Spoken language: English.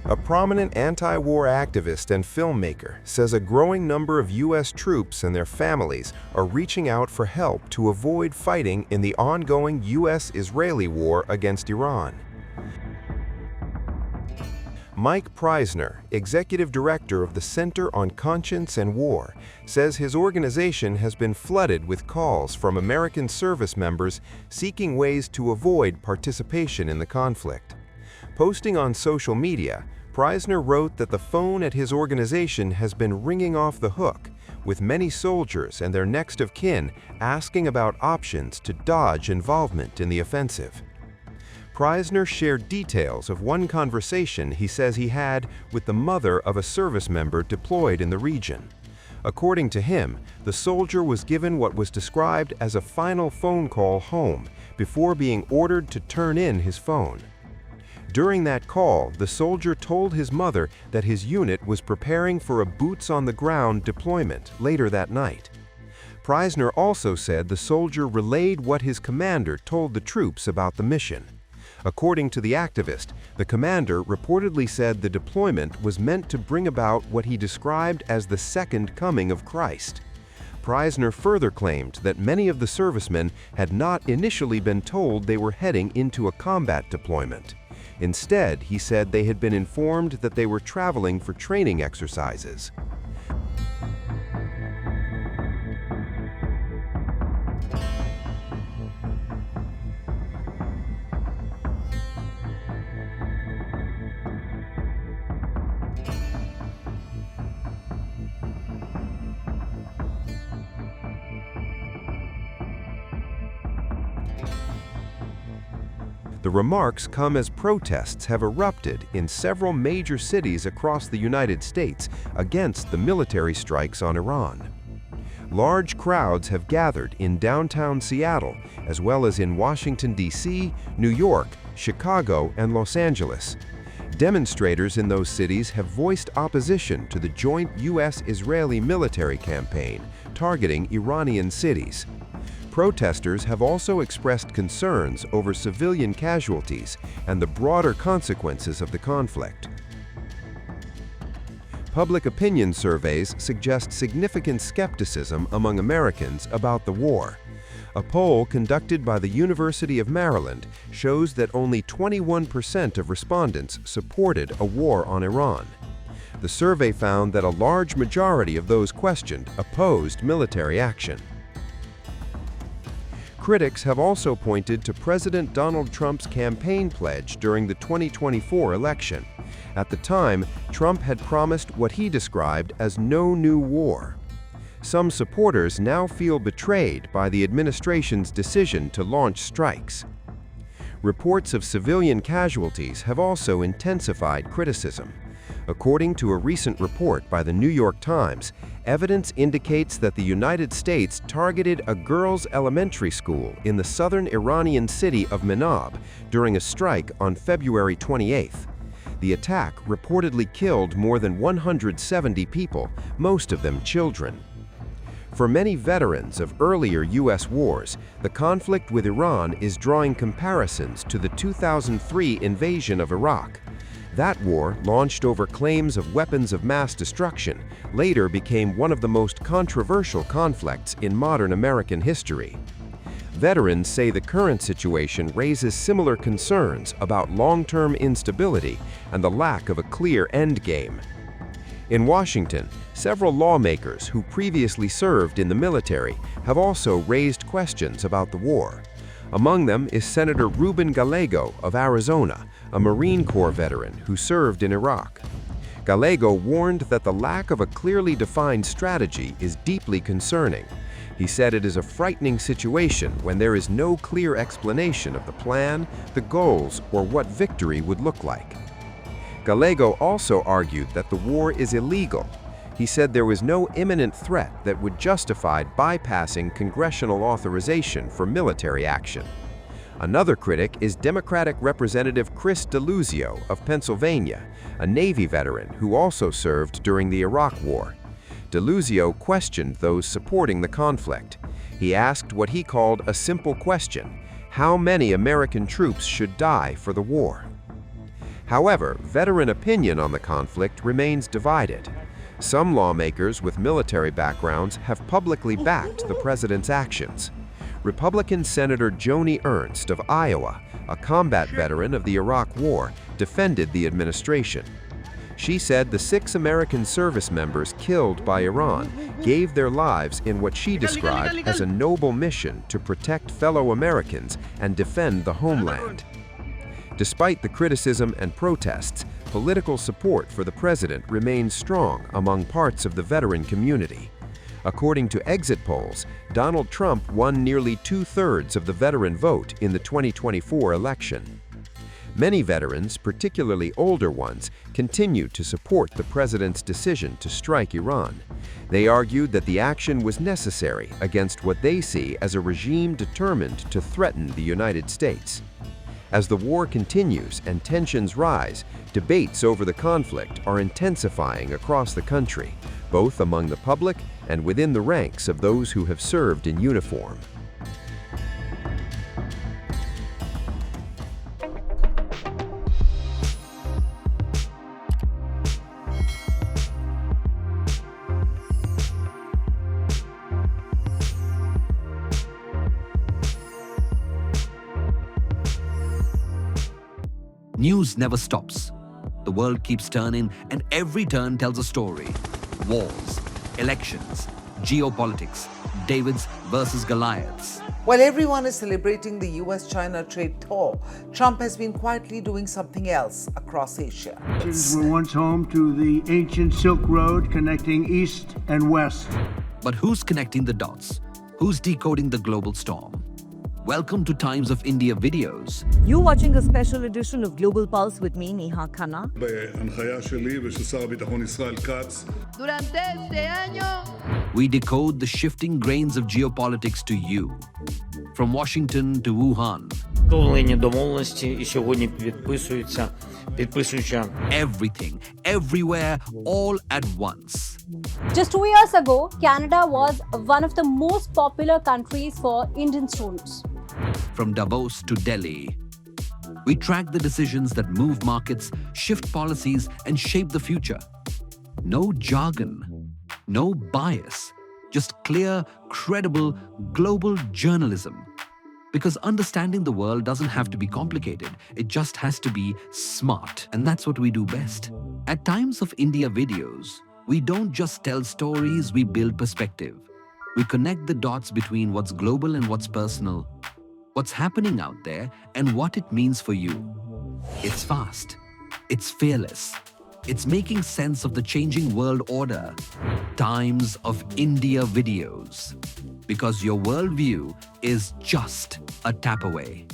A prominent anti-war activist and filmmaker says a growing number of U.S. troops and their families are reaching out for help to avoid fighting in the ongoing U.S.-Israeli war against Iran. Mike Prysner, executive director of the Center on Conscience and War, says his organization has been flooded with calls from American service members seeking ways to avoid participation in the conflict. Posting on social media, Prysner wrote that the phone at his organization has been ringing off the hook, with many soldiers and their next of kin asking about options to dodge involvement in the offensive. Prysner shared details of one conversation he says he had with the mother of a service member deployed in the region. According to him, the soldier was given what was described as a final phone call home before being ordered to turn in his phone. During that call, the soldier told his mother that his unit was preparing for a boots-on-the-ground deployment later that night. Prysner also said the soldier relayed what his commander told the troops about the mission. According to the activist, the commander reportedly said the deployment was meant to bring about what he described as the second coming of Christ. Prysner further claimed that many of the servicemen had not initially been told they were heading into a combat deployment. Instead, he said they had been informed that they were traveling for training exercises. The remarks come as protests have erupted in several major cities across the United States against the military strikes on Iran. Large crowds have gathered in downtown Seattle, as well as in Washington, D.C., New York, Chicago, and Los Angeles. Demonstrators in those cities have voiced opposition to the joint U.S.-Israeli military campaign targeting Iranian cities. Protesters have also expressed concerns over civilian casualties and the broader consequences of the conflict. Public opinion surveys suggest significant skepticism among Americans about the war. A poll conducted by the University of Maryland shows that only 21% of respondents supported a war on Iran. The survey found that a large majority of those questioned opposed military action. Critics have also pointed to President Donald Trump's campaign pledge during the 2024 election. At the time, Trump had promised what he described as no new war. Some supporters now feel betrayed by the administration's decision to launch strikes. Reports of civilian casualties have also intensified criticism. According to a recent report by the New York Times, evidence indicates that the United States targeted a girls' elementary school in the southern Iranian city of Manab during a strike on February 28th. The attack reportedly killed more than 170 people, most of them children. For many veterans of earlier U.S. wars, the conflict with Iran is drawing comparisons to the 2003 invasion of Iraq. That war, launched over claims of weapons of mass destruction, later became one of the most controversial conflicts in modern American history. Veterans say the current situation raises similar concerns about long-term instability and the lack of a clear endgame. In Washington, several lawmakers who previously served in the military have also raised questions about the war. Among them is Senator Ruben Gallego of Arizona, a Marine Corps veteran who served in Iraq. Gallego warned that the lack of a clearly defined strategy is deeply concerning. He said it is a frightening situation when there is no clear explanation of the plan, the goals, or what victory would look like. Gallego also argued that the war is illegal. He said there was no imminent threat that would justify bypassing congressional authorization for military action. Another critic is Democratic Representative Chris DeLuzio of Pennsylvania, a Navy veteran who also served during the Iraq War. DeLuzio questioned those supporting the conflict. He asked what he called a simple question: how many American troops should die for the war? However, veteran opinion on the conflict remains divided. Some lawmakers with military backgrounds have publicly backed the president's actions. Republican Senator Joni Ernst of Iowa, a combat veteran of the Iraq War, defended the administration. She said the 6 American service members killed by Iran gave their lives in what she described as a noble mission to protect fellow Americans and defend the homeland. Despite the criticism and protests, political support for the president remains strong among parts of the veteran community. According to exit polls, Donald Trump won nearly 2/3 of the veteran vote in the 2024 election. Many veterans, particularly older ones, continue to support the president's decision to strike Iran. They argued that the action was necessary against what they see as a regime determined to threaten the United States. As the war continues and tensions rise, debates over the conflict are intensifying across the country, both among the public and within the ranks of those who have served in uniform. News never stops. The world keeps turning, and every turn tells a story. Wars, elections, geopolitics, Davids versus Goliaths. While everyone is celebrating the US-China trade thaw, Trump has been quietly doing something else across Asia. These were once home to the ancient Silk Road connecting east and west. But who's connecting the dots? Who's decoding the global storm? Welcome to Times of India videos. You're watching a special edition of Global Pulse with me, Neha Khanna. בהנחיה שלי ושל שר הביטחון ישראל כץ. Durante este año, We decode the shifting grains of geopolitics to you. From Washington to Wuhan. Встановлені домовленості і сьогодні підписуючи Everything, everywhere, all at once. Just 2 years ago, Canada was one of the most popular countries for Indian students. From Davos to Delhi, we track the decisions that move markets, shift policies, and shape the future. No jargon, no bias, just clear, credible, global journalism. Because understanding the world doesn't have to be complicated, it just has to be smart, and that's what we do best. At Times of India videos, we don't just tell stories, we build perspective. We connect the dots between what's global and what's personal, what's happening out there, and what it means for you. It's fast. It's fearless. It's making sense of the changing world order. Times of India videos. Because your worldview is just a tap away.